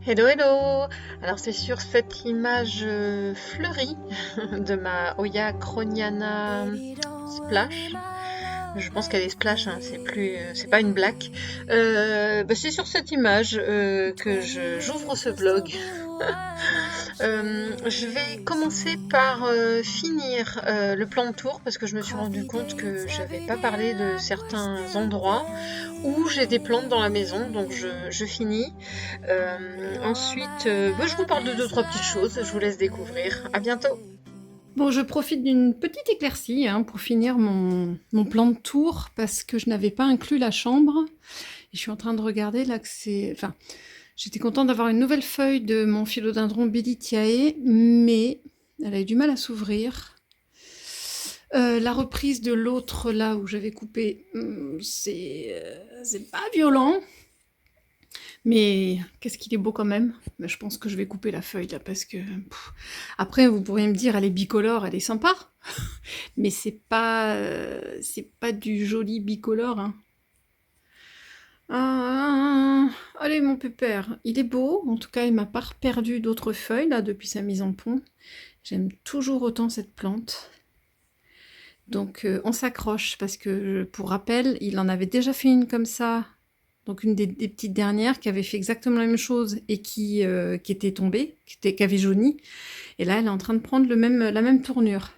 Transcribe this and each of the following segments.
Hello hello! Alors c'est sur cette image fleurie de ma Oya Croniana Splash. Je pense qu'elle est splash, hein, c'est pas une black. C'est sur cette image que j'ouvre ce vlog. Je vais commencer par finir le plan de tour parce que je me suis rendu compte que j'avais pas parlé de certains endroits où j'ai des plantes dans la maison, donc je finis. Ensuite, je vous parle de deux trois petites choses, je vous laisse découvrir. À bientôt! Bon, je profite d'une petite éclaircie pour finir mon plan de tour parce que je n'avais pas inclus la chambre. Et je suis en train de regarder là que c'est... Enfin, j'étais contente d'avoir une nouvelle feuille de mon philodendron Belitiae, mais elle a eu du mal à s'ouvrir. La reprise de l'autre là où j'avais coupé, c'est pas violent. Mais qu'est-ce qu'il est beau quand même. Mais je pense que je vais couper la feuille là parce que... Après, vous pourriez me dire, elle est bicolore, elle est sympa. Mais c'est pas du joli bicolore. Hein. Allez, mon pépère, il est beau. En tout cas, il m'a pas perdu d'autres feuilles là depuis sa mise en pont. J'aime toujours autant cette plante. Donc, on s'accroche parce que, pour rappel, il en avait déjà fait une comme ça. Donc une des petites dernières qui avait fait exactement la même chose et qui était tombée, qui avait jauni. Et là, elle est en train de prendre la même tournure.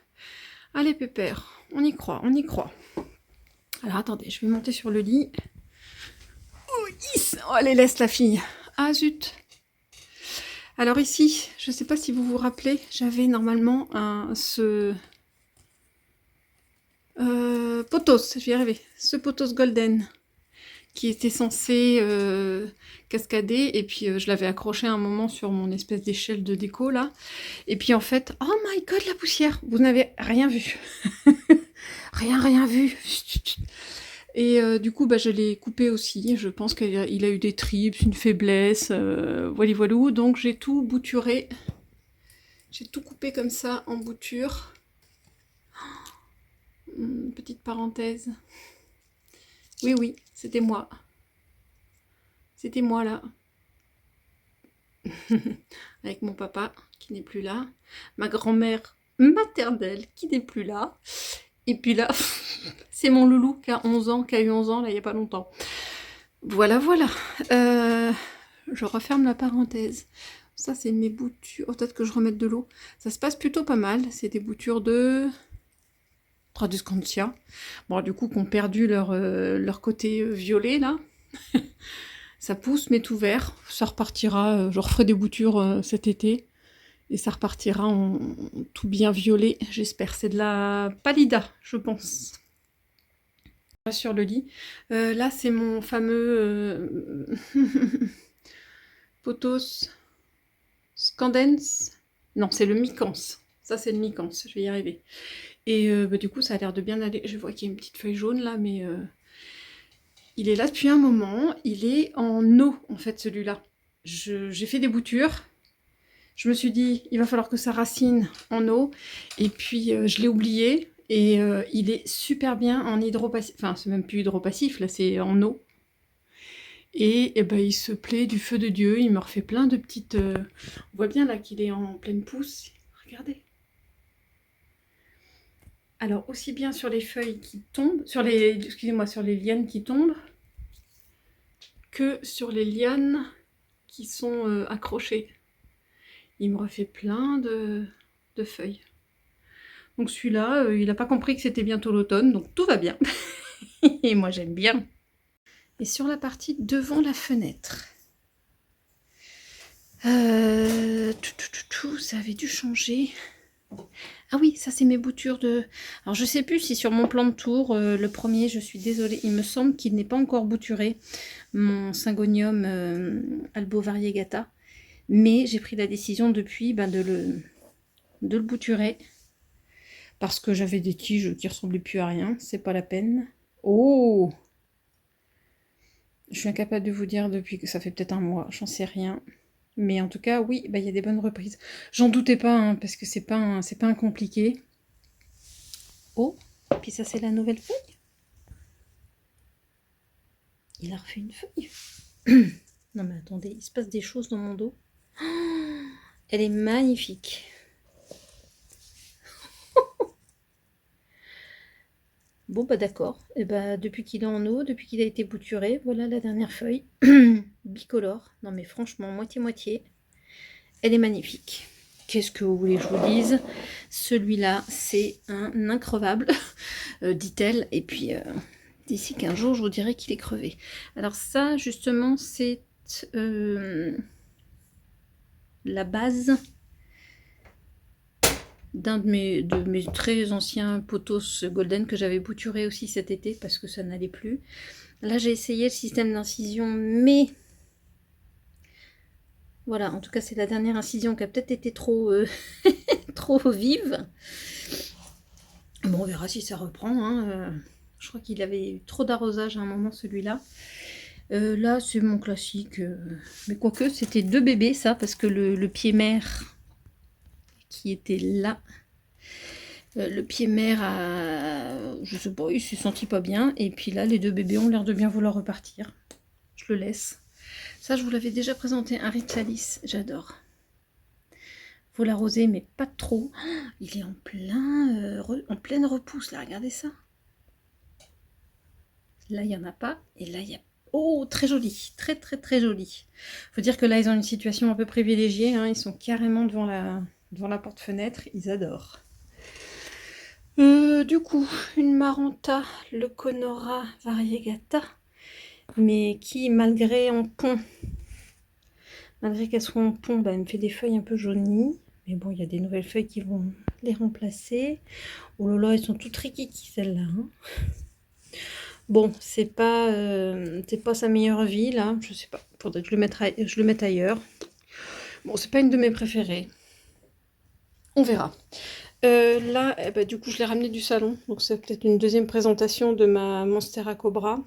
Allez, pépère, on y croit, on y croit. Alors attendez, je vais monter sur le lit. Oh, yes. Oh, allez, laisse la fille. Ah zut. Alors ici, je ne sais pas si vous vous rappelez, j'avais normalement ce pothos, je vais y arriver, ce pothos golden qui était censé cascader, et puis je l'avais accroché à un moment sur mon espèce d'échelle de déco là, et puis en fait, oh my god, la poussière, vous n'avez rien vu. rien vu. Et du coup, je l'ai coupé aussi, je pense qu'il a eu des tripes, une faiblesse, voilou, donc j'ai tout bouturé, j'ai tout coupé comme ça en bouture. Petite parenthèse. Oui, c'était moi. C'était moi là. Avec mon papa qui n'est plus là, ma grand-mère maternelle qui n'est plus là, et puis là, c'est mon loulou qui a 11 ans, qui a eu 11 ans là il n'y a pas longtemps. Voilà. Je referme la parenthèse. Ça, c'est mes boutures. Oh, peut-être que je remette de l'eau. Ça se passe plutôt pas mal. C'est des boutures de Tradescantia. Bon, du coup, qui ont perdu leur côté violet là. Ça pousse, mais tout vert. Ça repartira. Je referai des boutures cet été. Et ça repartira en tout bien violet, j'espère. C'est de la Pallida, je pense. Sur le lit. Là, c'est mon fameux Pothos Scandens. Non, c'est le Micans. Ça, c'est le Micans, je vais y arriver. Et du coup, ça a l'air de bien aller. Je vois qu'il y a une petite feuille jaune là, mais il est là depuis un moment. Il est en eau, en fait, celui-là. J'ai fait des boutures. Je me suis dit, il va falloir que ça racine en eau. Et puis, je l'ai oublié. Et il est super bien en hydropassif. Enfin, c'est même plus hydropassif, là, c'est en eau. Et il se plaît du feu de Dieu. Il me refait plein de petites... On voit bien là qu'il est en pleine pousse. Regardez. Alors, aussi bien sur les feuilles qui tombent, excusez-moi, sur les lianes qui tombent, que sur les lianes qui sont accrochées. Il me refait plein de feuilles. Donc celui-là, il n'a pas compris que c'était bientôt l'automne, donc tout va bien. Et moi j'aime bien. Et sur la partie devant la fenêtre, ça avait dû changer. Ah oui, ça c'est mes boutures de... Alors je sais plus si sur mon plan de tour, le premier, je suis désolée, il me semble qu'il n'est pas encore bouturé, mon Syngonium Albo Variegata. Mais j'ai pris la décision depuis de le bouturer. Parce que j'avais des tiges qui ressemblaient plus à rien, c'est pas la peine. Oh! Je suis incapable de vous dire depuis que ça fait peut-être un mois, j'en sais rien. Mais en tout cas, oui, il y a des bonnes reprises. J'en doutais pas, hein, parce que c'est pas un compliqué. Oh, puis ça c'est la nouvelle feuille. Il a refait une feuille. Non mais attendez, il se passe des choses dans mon dos. Elle est magnifique. Bon bah d'accord. Et bah depuis qu'il est en eau, depuis qu'il a été bouturé, voilà la dernière feuille. Bicolore. Non mais franchement, moitié-moitié. Elle est magnifique. Qu'est-ce que vous voulez que je vous dise? Celui-là, c'est un increvable, dit-elle. Et puis, d'ici 15 jours, je vous dirai qu'il est crevé. Alors ça, justement, c'est la base d'un de mes très anciens potos golden que j'avais bouturé aussi cet été parce que ça n'allait plus. Là, j'ai essayé le système d'incision, mais voilà, en tout cas, c'est la dernière incision qui a peut-être été trop, trop vive. Bon, on verra si ça reprend. Hein. Je crois qu'il avait eu trop d'arrosage à un moment, celui-là. Là, c'est mon classique. Mais quoique, c'était 2 bébés, ça, parce que le pied mère qui était là, le pied mère je sais pas, il s'est senti pas bien. Et puis là, les 2 bébés ont l'air de bien vouloir repartir. Je le laisse. Ça, je vous l'avais déjà présenté, un Rizalis, j'adore. Faut l'arroser, mais pas trop. Oh, il est en pleine repousse, là, regardez ça. Là, il n'y en a pas. Et là, il y a... Oh, très joli. Très, très, très joli. Faut dire que là, ils ont une situation un peu privilégiée. Hein. Ils sont carrément devant la porte-fenêtre. Ils adorent. Du coup, une Maranta, le Conora variegata. Mais qui, malgré qu'elle soit en pont, bah, elle me fait des feuilles un peu jaunies. Mais bon, il y a des nouvelles feuilles qui vont les remplacer. Oh là là, elles sont toutes rikiki, celles-là. Hein. Bon, c'est pas sa meilleure vie, là. Je sais pas. Faudrait que je le mette ailleurs. Bon, c'est pas une de mes préférées. On verra. Là, eh ben, du coup, je l'ai ramené du salon. Donc, c'est peut-être une deuxième présentation de ma Monstera Cobra.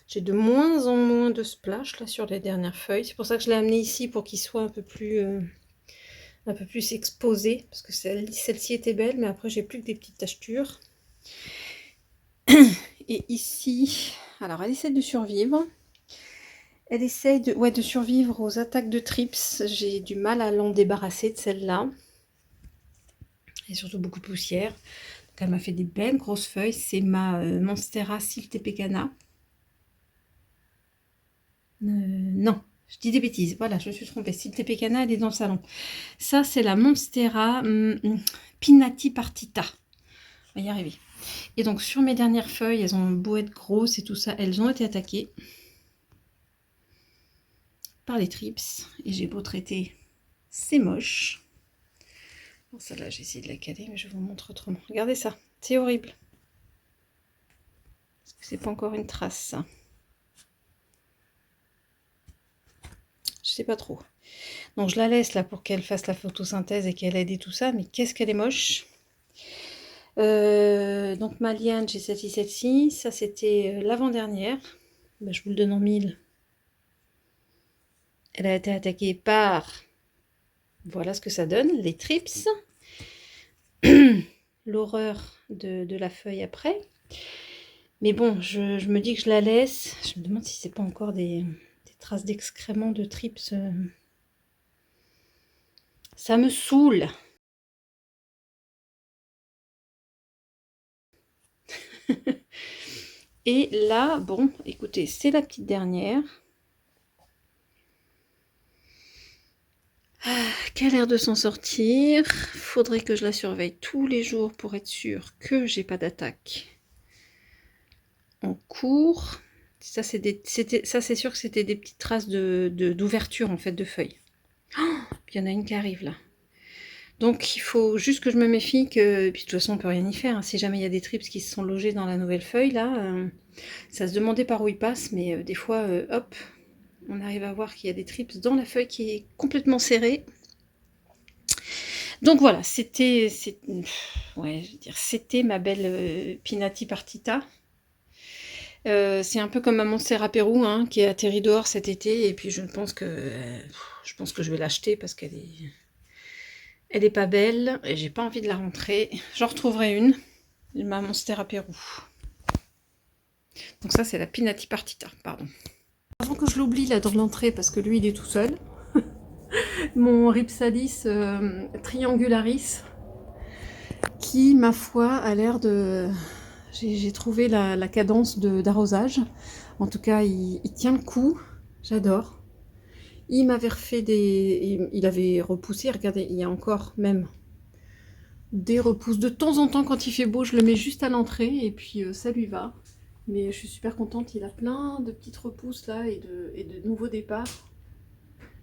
J'ai de moins en moins de splash, là, sur les dernières feuilles. C'est pour ça que je l'ai amené ici, pour qu'il soit un peu plus exposé. Parce que celle-ci était belle, mais après, j'ai plus que des petites tachetures. Et ici, alors elle essaie de survivre. Elle essaye de survivre aux attaques de trips. J'ai du mal à l'en débarrasser de celle-là. Il y a surtout beaucoup de poussière. Donc elle m'a fait des belles grosses feuilles. C'est ma Monstera Siltepecana. Non, je dis des bêtises. Voilà, je me suis trompée. Siltepecana, elle est dans le salon. Ça, c'est la Monstera Pinati Partita. On va y arriver. Et donc sur mes dernières feuilles, elles ont beau être grosses et tout ça, elles ont été attaquées par les trips. Et j'ai beau traiter, c'est moche. Bon, celle-là, j'ai essayé de la caler, mais je vous montre autrement. Regardez ça, c'est horrible. Parce que c'est pas encore une trace, ça. Je sais pas trop. Donc je la laisse là pour qu'elle fasse la photosynthèse et qu'elle aide et tout ça, mais qu'est-ce qu'elle est moche. Donc ma liane, j'ai celle-ci. Ça, c'était l'avant-dernière. Ben, je vous le donne en 1000. Elle a été attaquée par... Voilà ce que ça donne, les trips. L'horreur de la feuille après. Mais bon, je me dis que je la laisse. Je me demande si c'est pas encore des traces d'excréments de trips. Ça me saoule. Et là, bon, écoutez, c'est la petite dernière. Qui a l'air de s'en sortir. Faudrait que je la surveille tous les jours pour être sûre que j'ai pas d'attaque en cours. Ça, c'est sûr que c'était des petites traces d'ouverture en fait de feuilles. Oh, il y en a une qui arrive là. Donc il faut juste que je me méfie que... Puis de toute façon on peut rien y faire. Hein. Si jamais il y a des trips qui se sont logés dans la nouvelle feuille là, ça se demandait par où ils passent, mais des fois, hop, on arrive à voir qu'il y a des trips dans la feuille qui est complètement serrée. Donc voilà, c'était ma belle Pinati Partita. C'est un peu comme ma Monstera Pérou, hein, qui est atterri dehors cet été, et puis je pense que je vais l'acheter parce qu'elle est pas belle, et j'ai pas envie de la rentrer. J'en retrouverai une, ma Monstera Pérou. Donc ça, c'est la Pinati Partita, pardon. Avant que je l'oublie là dans l'entrée, parce que lui il est tout seul, mon Rhipsalis triangularis, qui ma foi a l'air de... J'ai trouvé la cadence d'arrosage. En tout cas, il tient le coup. J'adore. Il m'avait refait des... Il avait repoussé. Regardez, il y a encore même des repousses. De temps en temps, quand il fait beau, je le mets juste à l'entrée. Et puis, ça lui va. Mais je suis super contente. Il a plein de petites repousses là et de nouveaux départs.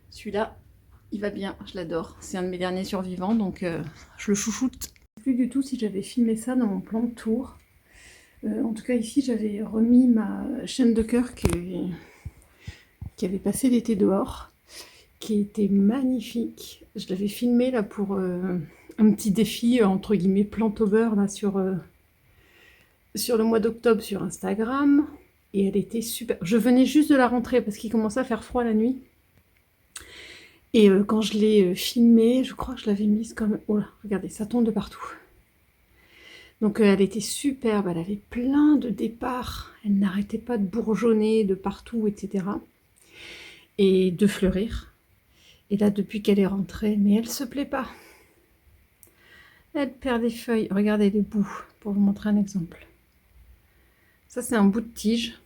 Celui-là, il va bien. Je l'adore. C'est un de mes derniers survivants. Donc, je le chouchoute. Je ne sais plus du tout si j'avais filmé ça dans mon plan de tour. En tout cas, ici, j'avais remis ma chaîne de cœur qui avait passé l'été dehors, qui était magnifique. Je l'avais filmée là pour un petit défi, entre guillemets, Plantober, là, sur le mois d'octobre sur Instagram. Et elle était super. Je venais juste de la rentrée parce qu'il commençait à faire froid la nuit. Et quand je l'ai filmée, je crois que je l'avais mise comme... Oh là, regardez, ça tombe de partout. Donc elle était superbe, elle avait plein de départs, elle n'arrêtait pas de bourgeonner de partout, etc. Et de fleurir. Et là, depuis qu'elle est rentrée, mais elle se plaît pas. Elle perd des feuilles. Regardez les bouts, pour vous montrer un exemple. Ça, c'est un bout de tige.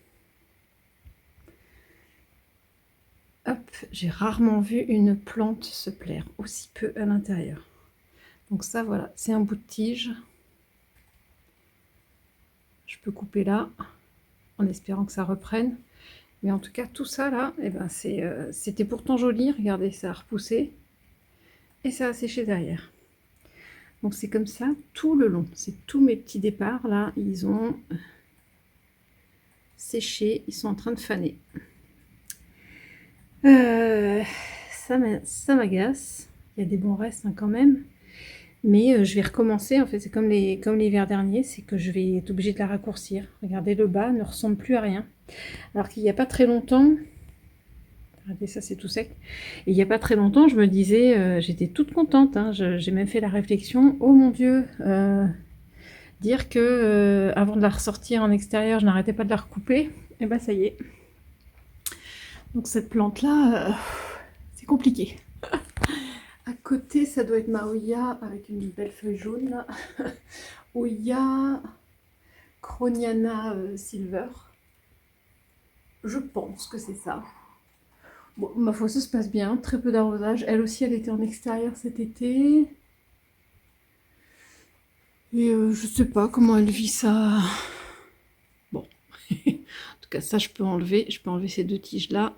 Hop, j'ai rarement vu une plante se plaire aussi peu à l'intérieur. Donc ça, voilà, c'est un bout de tige. Je peux couper là, en espérant que ça reprenne. Mais en tout cas, tout ça là, eh ben, c'était pourtant joli. Regardez, ça a repoussé. Et ça a séché derrière. Donc c'est comme ça tout le long. C'est tous mes petits départs là, ils ont séché. Ils sont en train de faner. Ça m'agace. Il y a des bons restes hein, quand même. Mais je vais recommencer, en fait, c'est comme l'hiver dernier, c'est que je vais être obligée de la raccourcir. Regardez, le bas ne ressemble plus à rien. Alors qu'il n'y a pas très longtemps, regardez, ça c'est tout sec. Et il n'y a pas très longtemps, je me disais, j'étais toute contente, hein, j'ai même fait la réflexion, oh mon Dieu, dire que avant de la ressortir en extérieur, je n'arrêtais pas de la recouper, et ben ça y est. Donc cette plante-là, c'est compliqué. À côté, ça doit être ma Oya avec une belle feuille jaune là. Oya Croniana Silver. Je pense que c'est ça. Bon, ma foi, ça se passe bien. Très peu d'arrosage. Elle aussi, elle était en extérieur cet été. Et je sais pas comment elle vit ça. Bon. En tout cas, ça, je peux enlever. Je peux enlever ces deux tiges là.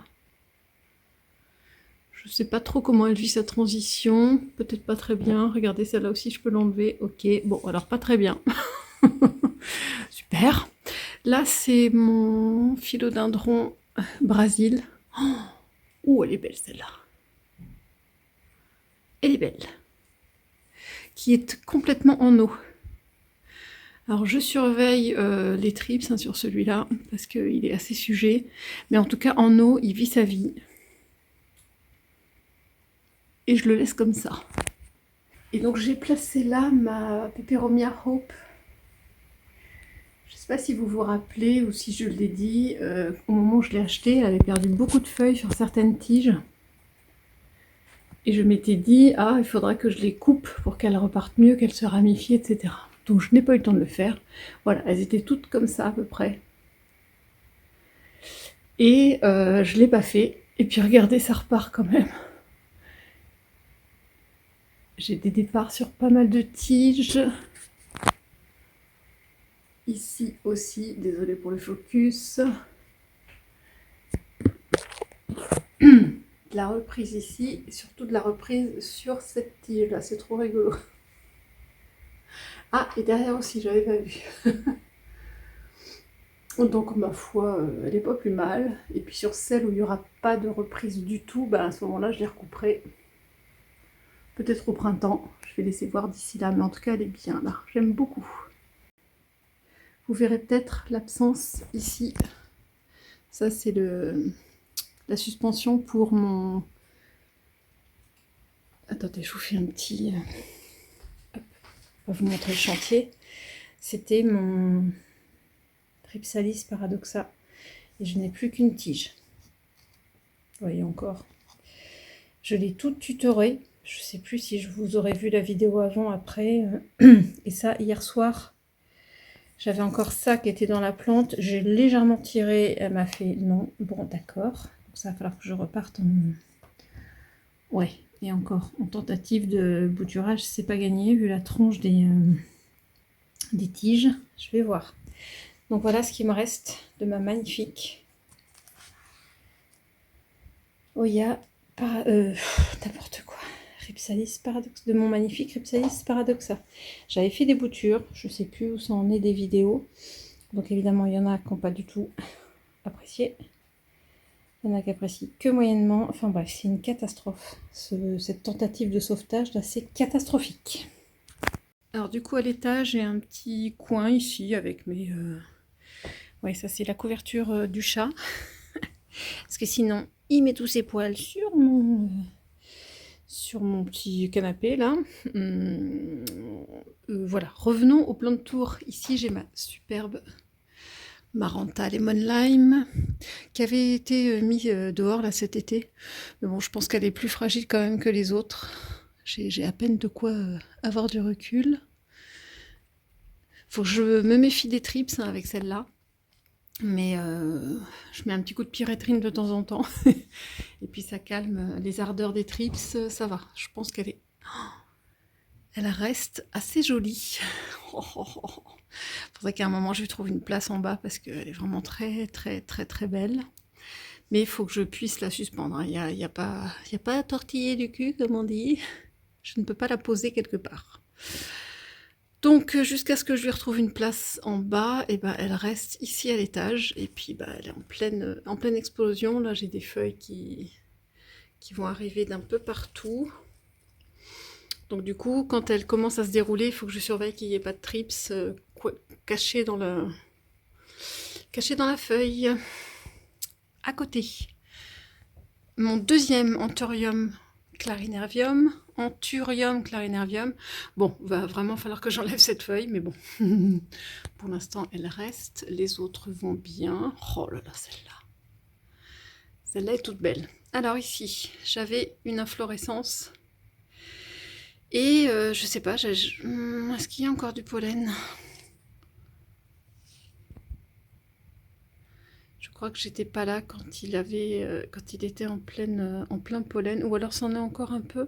Je sais pas trop comment elle vit sa transition. Peut-être pas très bien. Regardez, celle-là aussi, je peux l'enlever. Ok. Bon, alors pas très bien. Super. Là, c'est mon philodendron Brésil. Oh, elle est belle celle-là. Elle est belle. Qui est complètement en eau. Alors je surveille les trips hein, sur celui-là parce qu'il est assez sujet. Mais en tout cas, en eau, il vit sa vie. Et je le laisse comme ça. Et donc j'ai placé là ma Peperomia Hope. Je ne sais pas si vous vous rappelez ou si je l'ai dit, au moment où je l'ai acheté, elle avait perdu beaucoup de feuilles sur certaines tiges. Et je m'étais dit, ah, il faudrait que je les coupe pour qu'elles repartent mieux, qu'elles se ramifient, etc. Donc je n'ai pas eu le temps de le faire. Voilà, elles étaient toutes comme ça à peu près. Et je ne l'ai pas fait. Et puis regardez, ça repart quand même. J'ai des départs sur pas mal de tiges. Ici aussi, désolée pour le focus. De la reprise ici, et surtout de la reprise sur cette tige là, c'est trop rigolo. Ah, et derrière aussi, j'avais pas vu. Donc ma foi, elle n'est pas plus mal. Et puis sur celle où il n'y aura pas de reprise du tout, ben à ce moment-là, je les recouperai. Peut-être au printemps. Je vais laisser voir d'ici là, mais en tout cas, elle est bien là. J'aime beaucoup. Vous verrez peut-être l'absence ici. Ça, c'est la suspension pour mon... Attendez, je vous fais un petit... Hop. On va vous montrer le chantier. C'était mon Rhipsalis paradoxa. Et je n'ai plus qu'une tige. Vous voyez encore. Je l'ai toute tutorée. Je ne sais plus si je vous aurais vu la vidéo avant, après. Et ça, hier soir, j'avais encore ça qui était dans la plante. J'ai légèrement tiré. Elle m'a fait non. Bon, d'accord. Donc ça va falloir que je reparte en... Ouais, et encore, en tentative de bouturage, c'est pas gagné vu la tronche des tiges. Je vais voir. Donc voilà ce qui me reste de ma magnifique Oya, n'importe quoi. Rhipsalis paradoxa, de mon magnifique Rhipsalis paradoxa. J'avais fait des boutures, je sais plus où ça en est des vidéos. Donc évidemment, il y en a qui n'ont pas du tout apprécié. Il y en a qui apprécient que moyennement. Enfin bref, c'est une catastrophe. Cette tentative de sauvetage là, c'est catastrophique. Alors du coup, à l'étage, j'ai un petit coin ici avec mes... Ouais, ça c'est la couverture du chat. Parce que sinon, il met tous ses poils sur mon petit canapé là. Voilà, revenons au plan de tour. Ici, j'ai ma superbe Maranta Lemon Lime qui avait été mise dehors là cet été. Mais bon, je pense qu'elle est plus fragile quand même que les autres. J'ai à peine de quoi avoir du recul. Faut que je me méfie des trips avec celle-là. Mais je mets un petit coup de pyréthrine de temps en temps. Et puis ça calme les ardeurs des trips, ça va. Je pense qu'elle est... Elle reste assez jolie. Faudrait qu'à un moment je lui trouve une place en bas parce qu'elle est vraiment très très très très belle. Mais il faut que je puisse la suspendre. Il n'y a pas à tortiller du cul, comme on dit. Je ne peux pas la poser quelque part. Donc jusqu'à ce que je lui retrouve une place en bas, et ben elle reste ici à l'étage. Et puis elle est en pleine explosion. Là j'ai des feuilles qui vont arriver d'un peu partout. Donc du coup, quand elle commence à se dérouler, il faut que je surveille qu'il n'y ait pas de trips cachés dans la feuille. À côté, mon deuxième Anthurium clarinervium. Bon, va vraiment falloir que j'enlève cette feuille, mais bon. Pour l'instant, elle reste. Les autres vont bien. Oh là là, celle-là. Celle-là est toute belle. Alors ici, j'avais une inflorescence. Et je sais pas, est-ce qu'il y a encore du pollen? Je crois que j'étais pas là quand il était en plein pollen, ou alors c'en est encore un peu.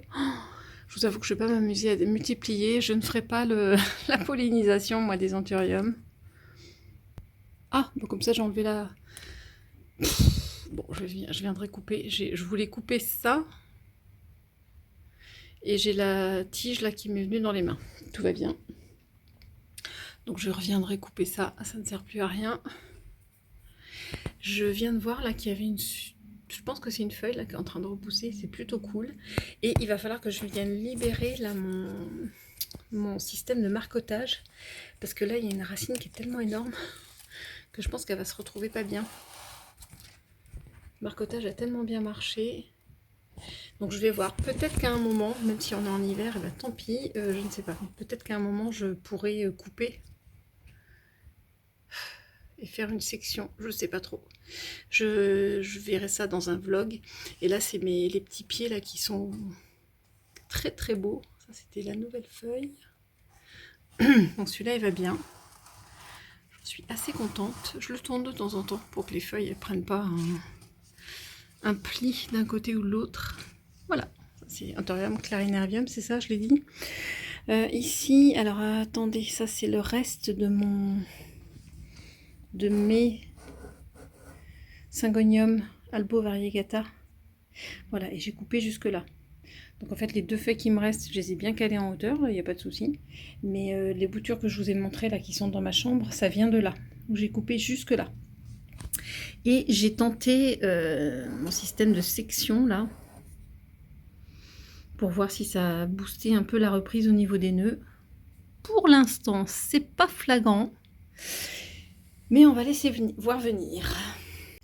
Je vous avoue que je vais pas m'amuser à multiplier, je ne ferai pas la pollinisation, moi, des anthuriums. Ah, bon, comme ça j'ai enlevé la... Bon, je viendrai couper, je voulais couper ça. Et j'ai la tige là qui m'est venue dans les mains. Tout va bien. Donc je reviendrai couper ça, ça ne sert plus à rien. Je viens de voir là qu'il y avait je pense que c'est une feuille là qui est en train de repousser, c'est plutôt cool. Et il va falloir que je vienne libérer là mon système de marcotage. Parce que là il y a une racine qui est tellement énorme que je pense qu'elle va se retrouver pas bien. Le marcotage a tellement bien marché. Donc je vais voir, peut-être qu'à un moment, même si on est en hiver, et ben tant pis, je ne sais pas. Peut-être qu'à un moment je pourrais couper et faire une section, je ne sais pas trop. Je verrai ça dans un vlog. Et là c'est les petits pieds là qui sont très très beaux. Ça c'était la nouvelle feuille. Donc celui-là il va bien. Je suis assez contente. Je le tourne de temps en temps pour que les feuilles ne prennent pas un pli d'un côté ou de l'autre. Voilà, c'est Anthurium clarinervium, c'est ça, je l'ai dit. Ici, alors attendez, ça c'est le reste de mes Syngonium albo variegata. Voilà, et j'ai coupé jusque là. Donc en fait, les deux feuilles qui me restent, je les ai bien calées en hauteur, il n'y a pas de souci. Mais les boutures que je vous ai montrées là, qui sont dans ma chambre, ça vient de là. Donc j'ai coupé jusque là. Et j'ai tenté mon système de section là, pour voir si ça a boosté un peu la reprise au niveau des nœuds. Pour l'instant, c'est pas flagrant, mais on va laisser voir venir.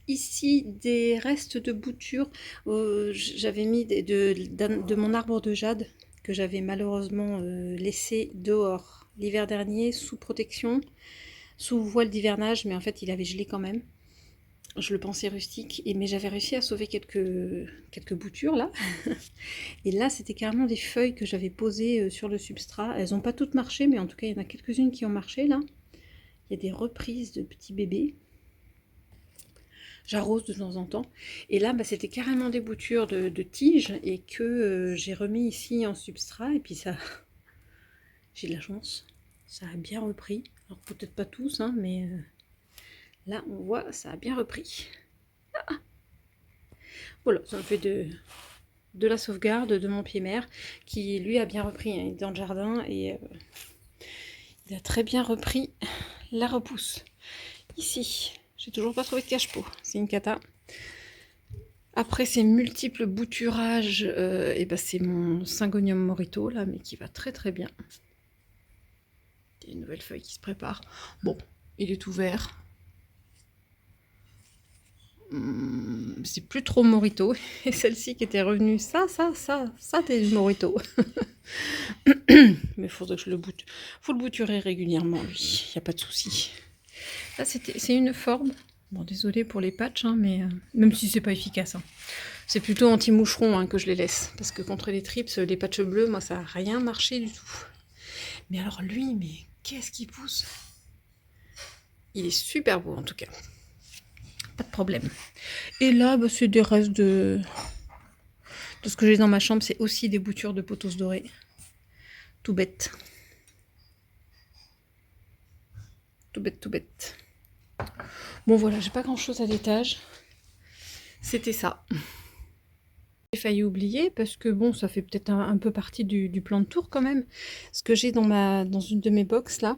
Ici, des restes de boutures. J'avais mis de mon arbre de jade que j'avais malheureusement laissé dehors l'hiver dernier, sous protection, sous voile d'hivernage, mais en fait, il avait gelé quand même. Je le pensais rustique, mais j'avais réussi à sauver quelques boutures là. Et là, c'était carrément des feuilles que j'avais posées sur le substrat. Elles n'ont pas toutes marché, mais en tout cas, il y en a quelques-unes qui ont marché là. Il y a des reprises de petits bébés. J'arrose de temps en temps. Et là, c'était carrément des boutures de tiges et que j'ai remis ici en substrat. Et puis ça, j'ai de la chance. Ça a bien repris. Alors peut-être pas tous, hein, mais là, on voit, ça a bien repris. Ah. Voilà, ça me fait de la sauvegarde de mon pied-mère qui, lui, a bien repris. Hein. Il est dans le jardin et il a très bien repris la repousse. Ici, j'ai toujours pas trouvé de cache-pot. C'est une cata. Après ces multiples bouturages, et c'est mon Syngonium morito, là, mais qui va très très bien. Il y a une nouvelle feuille qui se prépare. Bon, il est tout vert. C'est plus trop morito. Et celle-ci qui était revenue, ça, t'es du morito. Mais faudrait que je le boute. Faut le bouturer régulièrement, lui. Y a pas de souci. Là, c'est une forme. Bon, désolé pour les patchs, hein, mais même si c'est pas efficace. Hein. C'est plutôt anti-moucheron hein, que je les laisse. Parce que contre les trips, les patchs bleus, moi, ça a rien marché du tout. Mais alors lui, mais qu'est-ce qu'il pousse? Il est super beau en tout cas. Pas de problème. Et là, c'est des restes de ce que j'ai dans ma chambre. C'est aussi des boutures de pothos dorés. Tout bête. Tout bête, tout bête. Bon voilà, j'ai pas grand chose à l'étage. C'était ça. J'ai failli oublier parce que bon, ça fait peut-être un peu partie du plan de tour quand même. Ce que j'ai dans une de mes box là,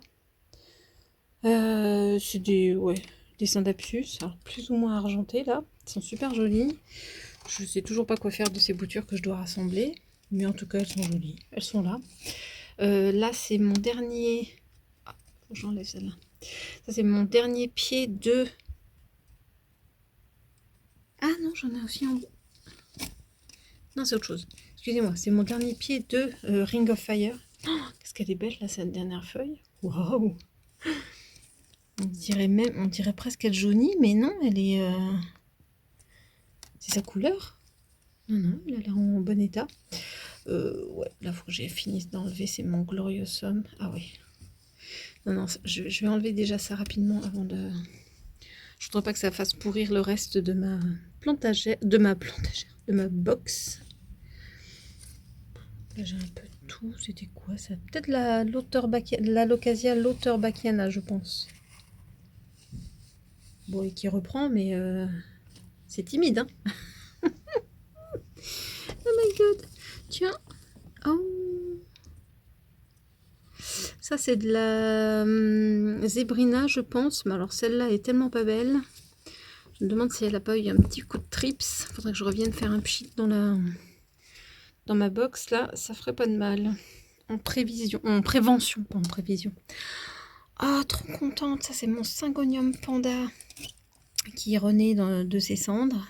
c'est des Syndapsus, alors plus ou moins argentés là. Ils sont super jolis. Je sais toujours pas quoi faire de ces boutures que je dois rassembler, mais en tout cas elles sont jolies. Elles sont là. Là c'est mon dernier. Ah, faut que j'enlève celle-là. Ça c'est mon dernier pied de. Ah non, j'en ai aussi en. Non, c'est autre chose. Excusez-moi, c'est mon dernier pied de Ring of Fire. Oh, qu'est-ce qu'elle est belle là, cette dernière feuille. Waouh! On dirait presque qu'elle jaunit, mais non, elle est. C'est sa couleur. Non, elle a l'air en bon état. Ouais, là, faut que j'ai fini d'enlever. C'est mon Gloriosum. Ah oui. Non, je vais enlever déjà ça rapidement avant de. Je voudrais pas que ça fasse pourrir le reste de ma plantagère, de ma box. Là, j'ai un peu de tout. C'était quoi ça? Peut-être la Locasia Lauterbacchiana, je pense. Bon, et qui reprend, mais c'est timide, hein. Oh my god. Tiens. Oh. Ça, c'est de la Zébrina, je pense. Mais alors, celle-là est tellement pas belle. Je me demande si elle a pas eu un petit coup de trips. Faudrait que je revienne faire un pchit dans ma box. Là, ça ferait pas de mal. En prévention, pas en prévision. Ah, trop contente. Ça, c'est mon Syngonium panda qui renaît de ses cendres.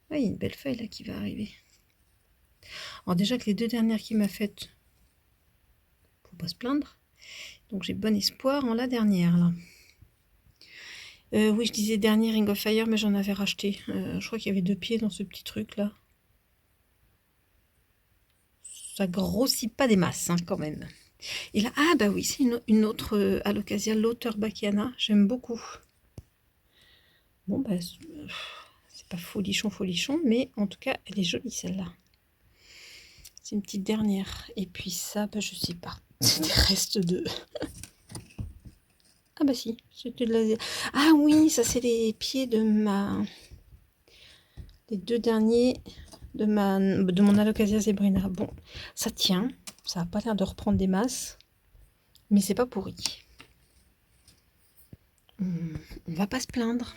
Ouais, il y a une belle feuille là qui va arriver. Alors déjà que les deux dernières qu'il m'a faites, faut pas se plaindre. Donc j'ai bon espoir en la dernière là. Oui, je disais dernier Ring of Fire, mais j'en avais racheté. Je crois qu'il y avait 2 pieds dans ce petit truc là. Ça grossit pas des masses hein, quand même. Et là, ah bah oui, c'est une autre Alocasia Lauterbacchiana. J'aime beaucoup. Bon bah c'est pas folichon, mais en tout cas elle est jolie celle-là. C'est une petite dernière. Et puis ça, je sais pas. C'est des restes de. Ah bah si, c'était de la. Ah oui, ça c'est les pieds de les 2 derniers de mon Alocasia Zebrina. Bon, ça tient. Ça a pas l'air de reprendre des masses. Mais c'est pas pourri. On va pas se plaindre.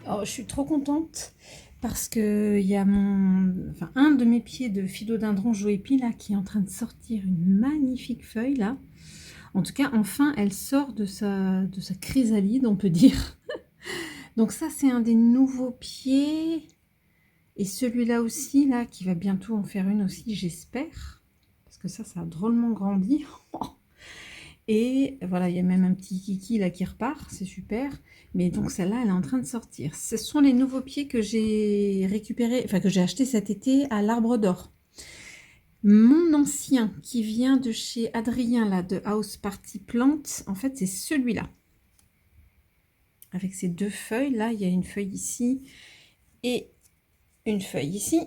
Oh, je suis trop contente parce que il y a un de mes pieds de philodendron Joépi là qui est en train de sortir une magnifique feuille là. En tout cas, enfin, elle sort de sa chrysalide, on peut dire. Donc ça, c'est un des nouveaux pieds. Et celui-là aussi, là, qui va bientôt en faire une aussi, j'espère. Parce que ça a drôlement grandi. Et voilà, il y a même un petit kiki là qui repart, c'est super. Mais donc celle-là, elle est en train de sortir. Ce sont les nouveaux pieds que j'ai récupérés, enfin que j'ai acheté cet été à l'Arbre d'Or. Mon ancien qui vient de chez Adrien là, de House Party Plant, en fait c'est celui-là. Avec ces deux feuilles, là il y a une feuille ici et une feuille ici.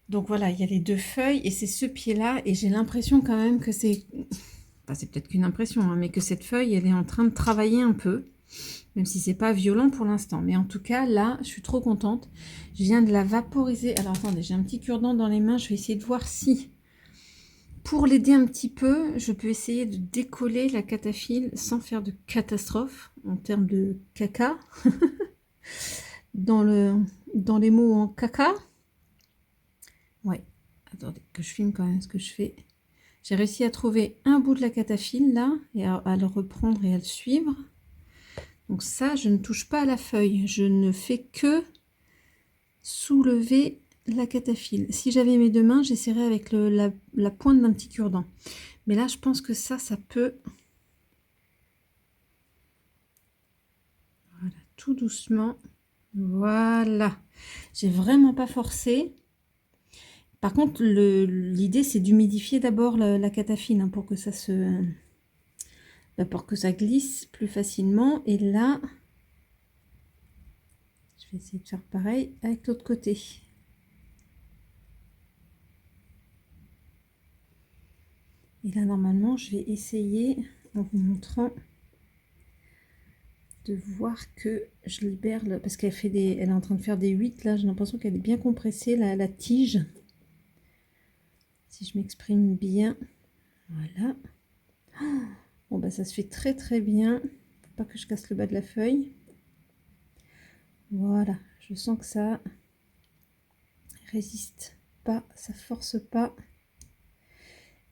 Donc voilà, il y a les deux feuilles et c'est ce pied-là. Et j'ai l'impression quand même que c'est... Enfin, c'est peut-être qu'une impression, hein, mais que cette feuille, elle est en train de travailler un peu. Même si c'est pas violent pour l'instant. Mais en tout cas, là, je suis trop contente. Je viens de la vaporiser. Alors attendez, j'ai un petit cure-dent dans les mains. Je vais essayer de voir si, pour l'aider un petit peu, je peux essayer de décoller la cataphylle sans faire de catastrophe en termes de caca. dans les mots en caca. Ouais, attendez, que je filme quand même ce que je fais. J'ai réussi à trouver un bout de la cataphylle là, et à le reprendre et à le suivre. Donc ça, je ne touche pas à la feuille. Je ne fais que soulever la cataphylle. Si j'avais mes deux mains, j'essaierais avec la pointe d'un petit cure-dent. Mais là, je pense que ça peut... Voilà, tout doucement. Voilà. J'ai vraiment pas forcé. Par contre, l'idée, c'est d'humidifier d'abord la cataphylle, hein, pour que ça glisse plus facilement. Et là, je vais essayer de faire pareil avec l'autre côté. Et là, normalement, je vais essayer, en vous montrant, de voir que je libère, parce qu'elle est en train de faire des 8, là, j'ai l'impression qu'elle est bien compressée, la tige. Si je m'exprime bien, voilà. Bon, bah ça se fait très très bien. Faut pas que je casse le bas de la feuille. Voilà, je sens que ça résiste pas, ça force pas.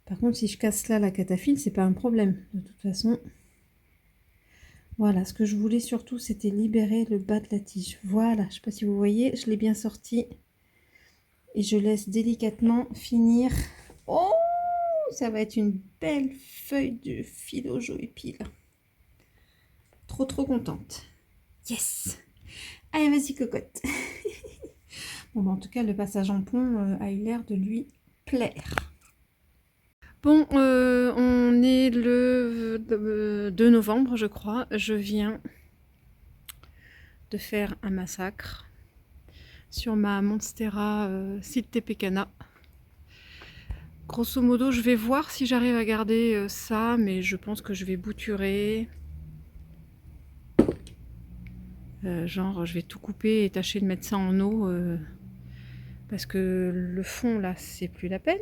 Par contre, si je casse là la cataphylle, c'est pas un problème. De toute façon, voilà, ce que je voulais surtout, c'était libérer le bas de la tige. Voilà, je sais pas si vous voyez, je l'ai bien sorti. Et je laisse délicatement finir. Oh, ça va être une belle feuille de philo Joépi là. Trop trop contente. Yes. Allez, vas-y cocotte. Bon, bah, en tout cas, le passage en pont a eu l'air de lui plaire. Bon, on est le 2 novembre, je crois. Je viens de faire un massacre sur ma Monstera Siltepecana. Grosso modo, je vais voir si j'arrive à garder ça, mais je pense que je vais bouturer. Genre, je vais tout couper et tâcher de mettre ça en eau, parce que le fond, là, c'est plus la peine.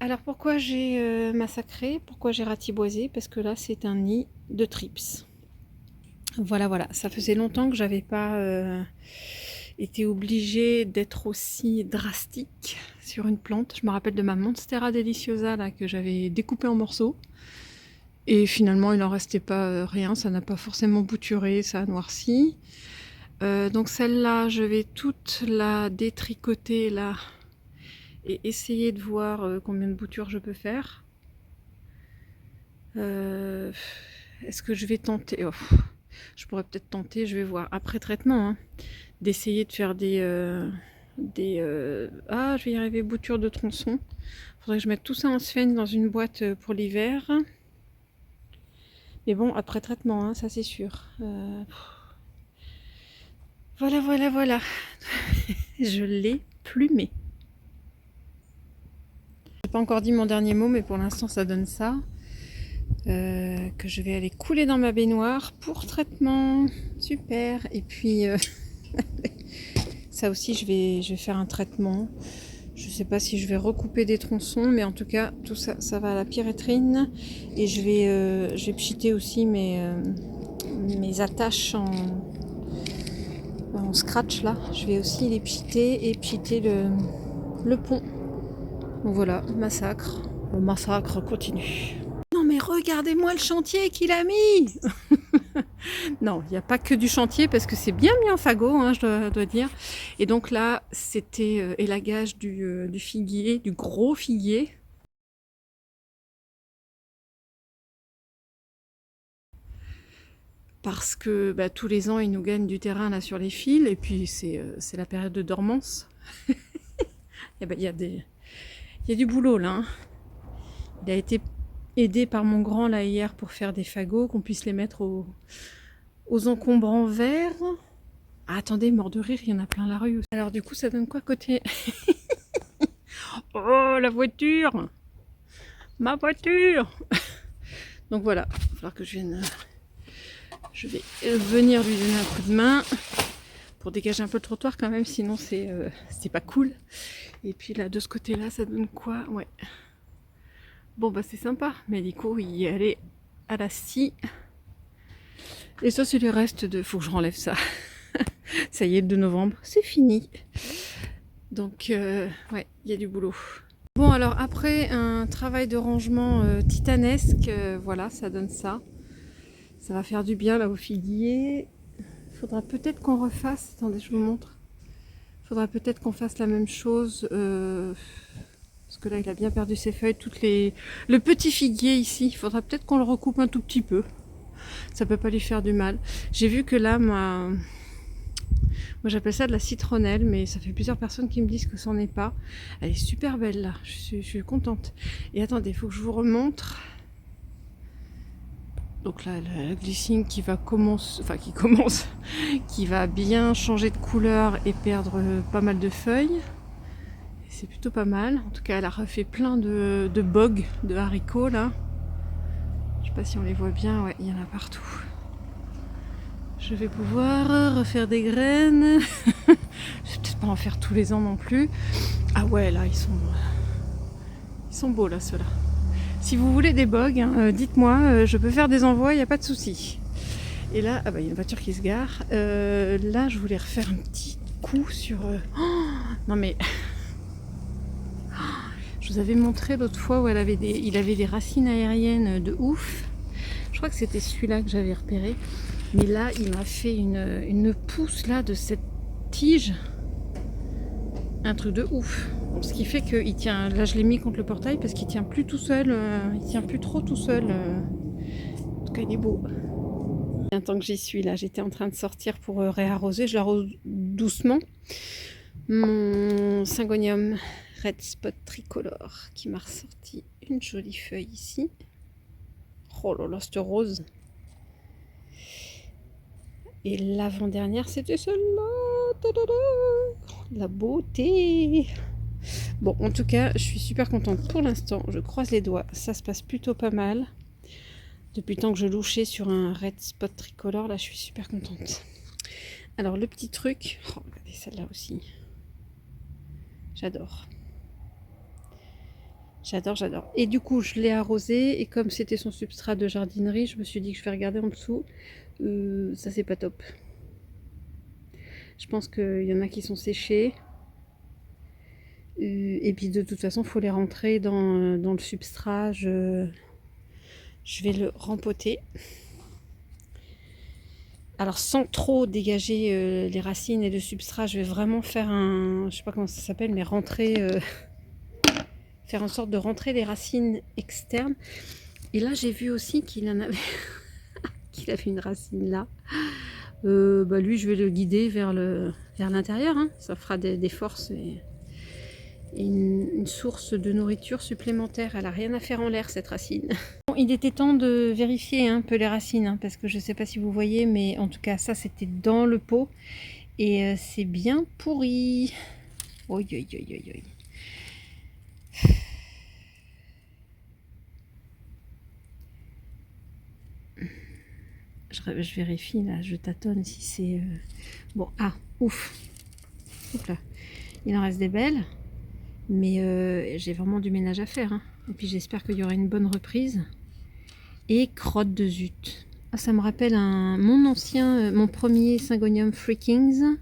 Alors, pourquoi j'ai massacré? Pourquoi j'ai ratiboisé? Parce que là, c'est un nid de trips. Voilà, voilà. Ça faisait longtemps que j'avais pas été obligée d'être aussi drastique sur une plante. Je me rappelle de ma Monstera Deliciosa, là, que j'avais découpée en morceaux. Et finalement, il n'en restait pas rien. Ça n'a pas forcément bouturé, ça a noirci. Donc celle-là, je vais toute la détricoter, là. Et essayer de voir combien de boutures je peux faire. Est-ce que je vais tenter... Oh, je pourrais peut-être tenter, je vais voir. Après traitement, hein, d'essayer de faire ah, je vais y arriver, boutures de tronçon. Faudrait que je mette tout ça en sphène dans une boîte pour l'hiver. Mais bon, après traitement, hein, ça c'est sûr. Voilà, voilà, voilà. Je l'ai plumé. J'ai pas encore dit mon dernier mot, mais pour l'instant ça donne ça. Que je vais aller couler dans ma baignoire pour traitement. Super. Et puis ça aussi, je vais faire un traitement. Je sais pas si je vais recouper des tronçons, mais en tout cas, tout ça, ça va à la pyrétrine. Et je vais pchiter aussi mes attaches en scratch là. Je vais aussi les pchiter et pchiter le pont. Donc voilà, massacre. Le massacre continue. Non mais regardez-moi le chantier qu'il a mis. Non, il n'y a pas que du chantier parce que c'est bien mis en fagot, hein, je dois dire. Et donc là, c'était élagage du figuier, du gros figuier. Parce que bah, tous les ans, ils nous gagnent du terrain là sur les fils. Et puis c'est la période de dormance. Et ben, il y a du boulot là. Hein. Il a été aidé par mon grand là hier pour faire des fagots, qu'on puisse les mettre aux encombrants verts. Ah, attendez, mort de rire, il y en a plein la rue. Alors du coup, ça donne quoi côté... Oh, la voiture! Ma voiture! Donc voilà, il va falloir que je vienne... Je vais venir lui donner un coup de main pour dégager un peu le trottoir quand même, sinon c'est pas cool. Et puis là, de ce côté-là, ça donne quoi? Ouais. Bon, bah c'est sympa. Mais du coup, il y aller à la scie. Et ça, c'est le reste de... Faut que je renlève ça. Ça y est, le 2 novembre, c'est fini. Donc, ouais, il y a du boulot. Bon, alors après un travail de rangement titanesque, voilà, ça donne ça. Ça va faire du bien là au figuier. Il faudra peut-être qu'on refasse. Attendez, je vous montre. Il faudra peut-être qu'on fasse la même chose. Parce que là, il a bien perdu ses feuilles. Le petit figuier ici, il faudra peut-être qu'on le recoupe un tout petit peu. Ça peut pas lui faire du mal. J'ai vu que là, moi j'appelle ça de la citronnelle, mais ça fait plusieurs personnes qui me disent que c'en est pas. Elle est super belle là, je suis contente. Et attendez, il faut que je vous remontre. Donc là, la glycine qui va qui va bien changer de couleur et perdre pas mal de feuilles. C'est plutôt pas mal. En tout cas, elle a refait plein de bogues, de haricots là. Je sais pas si on les voit bien, ouais, il y en a partout. Je vais pouvoir refaire des graines. Je vais peut-être pas en faire tous les ans non plus. Ah ouais, là, ils sont beaux là, ceux-là. Si vous voulez des bogues, hein, dites-moi, je peux faire des envois, il n'y a pas de souci. Et là, ah bah, il y a une voiture qui se gare. Là, je voulais refaire un petit coup sur... Oh, non mais... Je vous avais montré l'autre fois où il avait des racines aériennes de ouf. Je crois que c'était celui-là que j'avais repéré. Mais là, il m'a fait une pousse là de cette tige. Un truc de ouf. Bon, ce qui fait qu'il tient... Là, je l'ai mis contre le portail parce qu'il tient plus tout seul. Il tient plus trop tout seul. En tout cas, il est beau. Tant que j'y suis là, j'étais en train de sortir pour réarroser. Je l'arrose doucement. Mon syngonium Red Spot tricolore qui m'a ressorti une jolie feuille ici. Oh là là, cette rose. Et l'avant-dernière, c'était celle-là. La beauté. Bon, en tout cas, je suis super contente pour l'instant. Je croise les doigts. Ça se passe plutôt pas mal. Depuis le temps que je louchais sur un Red Spot tricolore, là, je suis super contente. Alors, le petit truc... Oh, regardez celle-là aussi. J'adore. J'adore, j'adore. Et du coup, je l'ai arrosé. Et comme c'était son substrat de jardinerie, je me suis dit que je vais regarder en dessous. Ça, c'est pas top. Je pense qu'il y en a qui sont séchés. Et puis, de toute façon, il faut les rentrer dans le substrat. Je vais le rempoter. Alors, sans trop dégager les racines et le substrat, je vais vraiment faire un... Je sais pas comment ça s'appelle, mais rentrer... faire en sorte de rentrer les racines externes. Et là, j'ai vu aussi qu'il en avait... qu'il avait une racine là. Bah lui, je vais le guider vers l'intérieur. Hein. Ça fera des forces et une source de nourriture supplémentaire. Elle n'a rien à faire en l'air, cette racine. Bon, il était temps de vérifier un peu les racines, hein, parce que je ne sais pas si vous voyez, mais en tout cas, ça, c'était dans le pot. Et c'est bien pourri. Oi, oi, oi, oi, oi. Je vérifie là, je tâtonne si c'est... Bon, ah, ouf. Oups là. Il en reste des belles, mais j'ai vraiment du ménage à faire. Hein. Et puis j'espère qu'il y aura une bonne reprise. Et crotte de zut. Ah, ça me rappelle mon ancien, mon premier Syngonium Freakings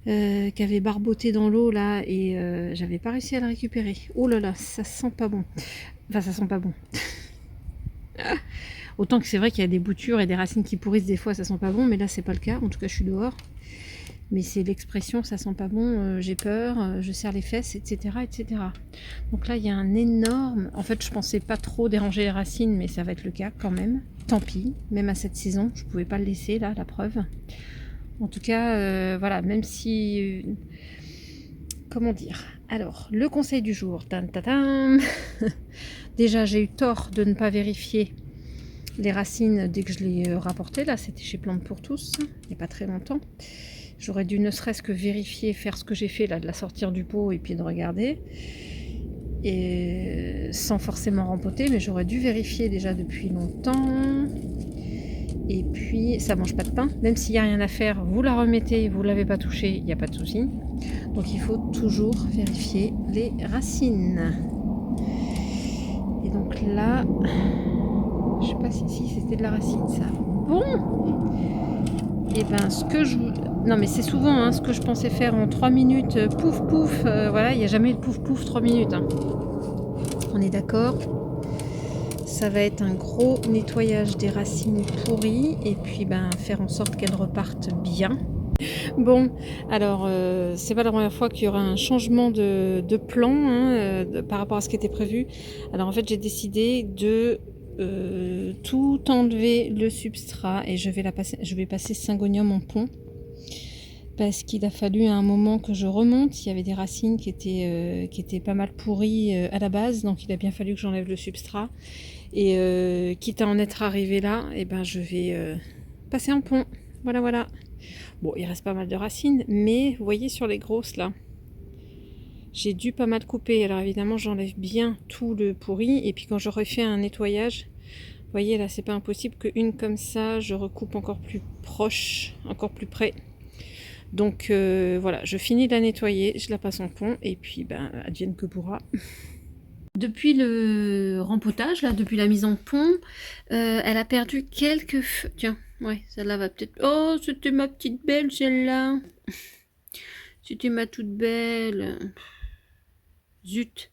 qui avait barboté dans l'eau là et j'avais pas réussi à le récupérer. Oh là là, ça sent pas bon. Enfin, ça sent pas bon. Autant que c'est vrai qu'il y a des boutures et des racines qui pourrissent des fois, ça sent pas bon, mais là c'est pas le cas. En tout cas, je suis dehors. Mais c'est l'expression, ça sent pas bon, j'ai peur, je serre les fesses, etc., etc. Donc là, il y a un énorme... En fait, je pensais pas trop déranger les racines, mais ça va être le cas quand même. Tant pis, même à cette saison, je pouvais pas le laisser, là, la preuve. En tout cas, voilà, même si... comment dire? Alors, le conseil du jour. Déjà, j'ai eu tort de ne pas vérifier les racines dès que je les rapportais. Là, c'était chez Plantes pour tous, il n'y a pas très longtemps. J'aurais dû ne serait-ce que vérifier, faire ce que j'ai fait là, de la sortir du pot et puis de regarder. Et sans forcément rempoter, mais j'aurais dû vérifier déjà depuis longtemps. Et puis, ça mange pas de pain. Même s'il n'y a rien à faire, vous la remettez, vous ne l'avez pas touchée, il n'y a pas de souci. Donc il faut toujours vérifier les racines. Et donc là, je sais pas si c'était de la racine ça. Bon, et ben ce que je... Non mais c'est souvent hein, ce que je pensais faire en 3 minutes, pouf pouf, voilà, il n'y a jamais le pouf pouf 3 minutes. Hein. On est d'accord? Ça va être un gros nettoyage des racines pourries et puis ben, faire en sorte qu'elles repartent bien. Bon, alors c'est pas la première fois qu'il y aura un changement de plan hein, par rapport à ce qui était prévu. Alors en fait j'ai décidé de tout enlever le substrat et je vais passer Syngonium en pont parce qu'il a fallu à un moment que je remonte. Il y avait des racines qui étaient pas mal pourries à la base, donc il a bien fallu que j'enlève le substrat. Et quitte à en être arrivé là, et ben je vais passer en pont. Voilà, voilà. Bon, il reste pas mal de racines, mais vous voyez sur les grosses là, j'ai dû pas mal couper. Alors évidemment, j'enlève bien tout le pourri. Et puis quand je refais un nettoyage, vous voyez là, c'est pas impossible qu'une comme ça, je recoupe encore plus proche, encore plus près. Donc voilà, je finis de la nettoyer, je la passe en pont et puis ben advienne que pourra. Depuis le rempotage, là, depuis la mise en pont, elle a perdu quelques feuilles. Tiens, ouais, celle-là va peut-être... Oh, c'était ma petite belle, celle-là. C'était ma toute belle. Zut.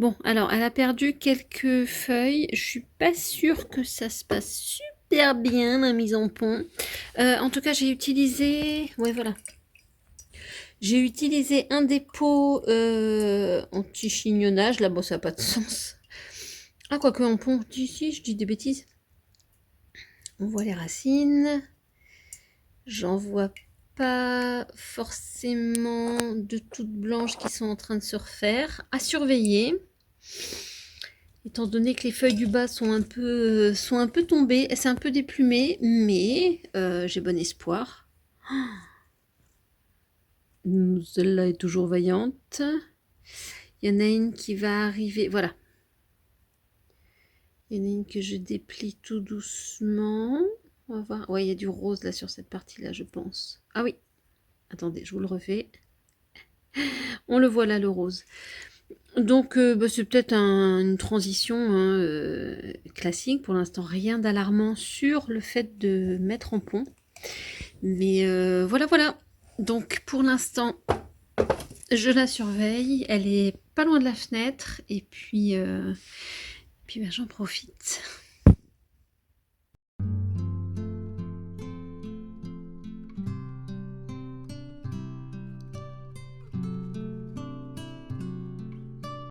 Bon, alors, elle a perdu quelques feuilles. Je suis pas sûre que ça se passe super bien, la mise en pont. En tout cas, j'ai utilisé... Ouais, voilà. J'ai utilisé un dépôt anti-chignonnage. Là, bon, ça n'a pas de sens. Ah, quoique en pont, si, je dis des bêtises. On voit les racines. J'en vois pas forcément de toutes blanches qui sont en train de se refaire. À surveiller. Étant donné que les feuilles du bas sont un peu tombées. C'est un peu déplumé, mais j'ai bon espoir. Celle-là est toujours vaillante. Il y en a une qui va arriver. Voilà. Il y en a une que je déplie tout doucement. On va voir. Ouais, il y a du rose là sur cette partie-là, je pense. Ah oui. Attendez, je vous le refais. On le voit là, le rose. Donc, bah, c'est peut-être une transition hein, classique. Pour l'instant, rien d'alarmant sur le fait de mettre en pont. Mais voilà, voilà. Donc, pour l'instant, je la surveille. Elle est pas loin de la fenêtre. Et puis ben, j'en profite.